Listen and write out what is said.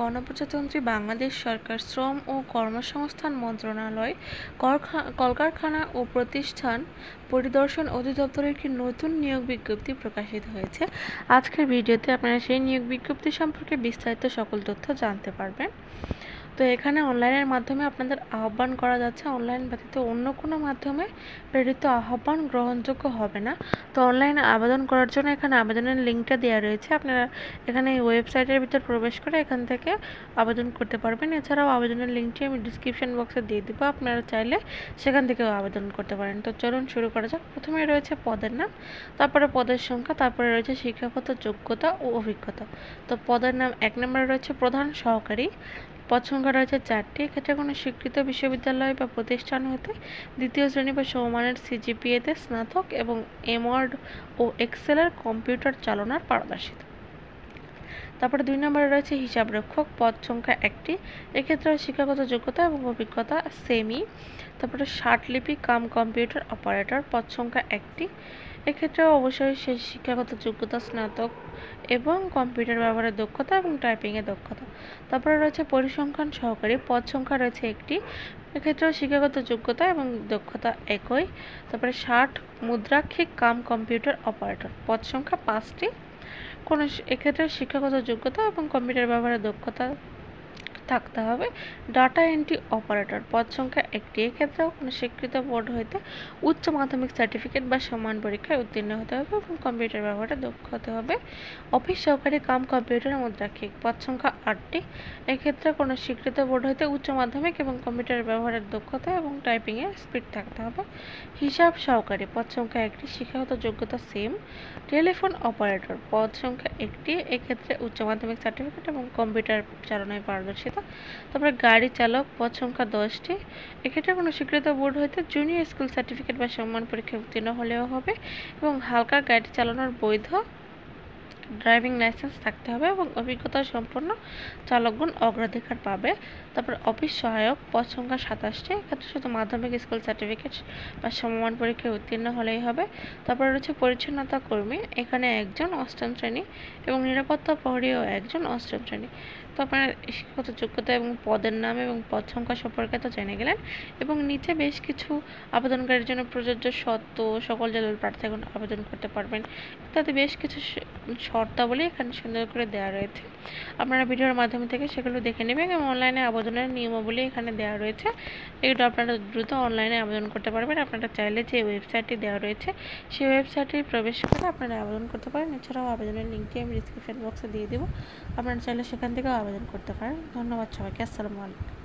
গণপ্রজাতন্ত্রী বাংলাদেশ সরকার শ্রম ও কর্মসংস্থান মন্ত্রণালয় কলকারখানা ও প্রতিষ্ঠান পরিদর্শন অধিদপ্তরের একটি নতুন নিয়োগ বিজ্ঞপ্তি প্রকাশিত হয়েছে। আজকের ভিডিওতে আপনারা সেই নিয়োগ বিজ্ঞপ্তি সম্পর্কে বিস্তারিত সকল তথ্য জানতে পারবেন। তো এখানে অনলাইনের মাধ্যমে আপনাদের আহ্বান করা যাচ্ছে। অনলাইন ব্যতীত অন্য কোনো মাধ্যমে প্রেরিত আহ্বান গ্রহণযোগ্য হবে না। তো অনলাইনে আবেদন করার জন্য এখানে আবেদনের লিঙ্কটা দেওয়া রয়েছে। আপনারা এখানে এই ওয়েবসাইটের ভিতর প্রবেশ করে এখান থেকে আবেদন করতে পারবেন। এছাড়াও আবেদনের লিঙ্কটি আমি ডিসক্রিপশন বক্সে দিয়ে দেবো, আপনারা চাইলে সেখান থেকেও আবেদন করতে পারেন। তো চলুন শুরু করা যাক। প্রথমে রয়েছে পদের নাম, তারপরে পদের সংখ্যা, তারপরে রয়েছে শিক্ষাগত যোগ্যতা ও অভিজ্ঞতা। তো পদের নাম 1 নম্বরে রয়েছে প্রধান সহকারী, পদ সংখ্যা রয়েছে 4টি। এক্ষেত্রে কোনো স্বীকৃত বিশ্ববিদ্যালয় বা প্রতিষ্ঠান হতে 2য় শ্রেণী বা সমমানের সিজিপিএতে স্নাতক এবং ওয়ার্ড ও এক্সেলের কম্পিউটার চালনার পারদর্শিতা। তারপরে 2 নম্বরে রয়েছে হিসাবরক্ষক, পদ সংখ্যা 1টি। এক্ষেত্রে শিক্ষাগত যোগ্যতা এবং অভিজ্ঞতা সেমই। তারপরে ষাটলিপি কাম কম্পিউটার অপারেটর, পদ সংখ্যা 1টি। এক্ষেত্রে অবশ্যই সেই শিক্ষাগত যোগ্যতা স্নাতক এবং কম্পিউটার ব্যবহারের দক্ষতা এবং টাইপিংয়ের দক্ষতা। তারপরে রয়েছে পরিসংখ্যান সহকারী, পদ সংখ্যা রয়েছে 1টি। এক্ষেত্রেও শিক্ষাগত যোগ্যতা এবং দক্ষতা একই। তারপরে 60 মুদ্রাক্ষিক কাম কম্পিউটার অপারেটর, পদ সংখ্যা 5টি। কোনো এক্ষেত্রে শিক্ষাগত যোগ্যতা এবং কম্পিউটার ব্যবহারের দক্ষতা থাকতে হবে। ডাটা এন্ট্রি অপারেটর, পদ সংখ্যা 1টি। এক্ষেত্রেও কোনো স্বীকৃত বোর্ড হইতে উচ্চ মাধ্যমিক সার্টিফিকেট বা সমান পরীক্ষায় উত্তীর্ণ হতে হবে এবং কম্পিউটার ব্যবহারে দক্ষ হতে হবে। অফিস সহকারী কাম কম্পিউটার মুদ্রাক্ষিক, পদ সংখ্যা 8টি। এক্ষেত্রে কোনো স্বীকৃত বোর্ড হইতে উচ্চ মাধ্যমিক এবং কম্পিউটার ব্যবহারের দক্ষতা এবং টাইপিংয়ে স্পিড থাকতে হবে। হিসাব সহকারী, পদ সংখ্যা 1টি। শিক্ষাগত যোগ্যতা সেম। টেলিফোন অপারেটর, পদ সংখ্যা 1টি। এক্ষেত্রে উচ্চ মাধ্যমিক সার্টিফিকেট এবং কম্পিউটার চালনায় পারদর্শিতা। তারপরে গাড়ি চালক, পদ সংখ্যা 10টি। এক্ষেত্রে কোনো স্বীকৃত বোর্ড হইতে জুনিয়র স্কুল সার্টিফিকেট বা সম্মান পরীক্ষায় উত্তীর্ণ হলেও হবে এবং হালকা গাড়ি চালানোর বৈধ ড্রাইভিং লাইসেন্স থাকতে হবে এবং অভিজ্ঞতা সম্পন্ন চালকগণ অগ্রাধিকার পাবে। তারপর অফিস সহায়ক, পদ সংখ্যা 27টি। এক্ষেত্রে শুধু মাধ্যমিক স্কুল সার্টিফিকেট বা সমমান পরীক্ষায় উত্তীর্ণ হলেই হবে। তারপরে রয়েছে পরিচ্ছন্নতা কর্মী, এখানে 1জন 8ম শ্রেণী এবং নিরাপত্তা প্রহরীও 1জন 8ম শ্রেণী। তো আপনারা শিক্ষাগত যোগ্যতা এবং পদের নাম এবং পদ সংখ্যা সম্পর্কে তো জেনে গেলেন এবং নিচে বেশ কিছু আবেদনকারীর জন্য প্রযোজ্য শর্ত, সকল জেলার প্রার্থীগণ আবেদন করতে পারবেন ইত্যাদি বেশ কিছু শর্তাবলী এখানে সুন্দর করে দেওয়া রয়েছে। আপনারা ভিডিওর মাধ্যমে থেকে সেগুলো দেখে নেবেন এবং অনলাইনে আবেদনের নিয়মাবলী এখানে দেওয়া রয়েছে। এগুলো আপনারা দ্রুত অনলাইনে আবেদন করতে পারবেন। আপনারা চাইলে যে ওয়েবসাইটটি দেওয়া রয়েছে সেই ওয়েবসাইটে প্রবেশ করে আপনারা আবেদন করতে পারেন। এছাড়াও আবেদনের লিঙ্কটি আমি ডিসক্রিপশন বক্সে দিয়ে দেবো, আপনারা চাইলে সেখান থেকেও আবেদন করতে পারেন। ধন্যবাদ সবাইকে। আসসালামু আলাইকুম।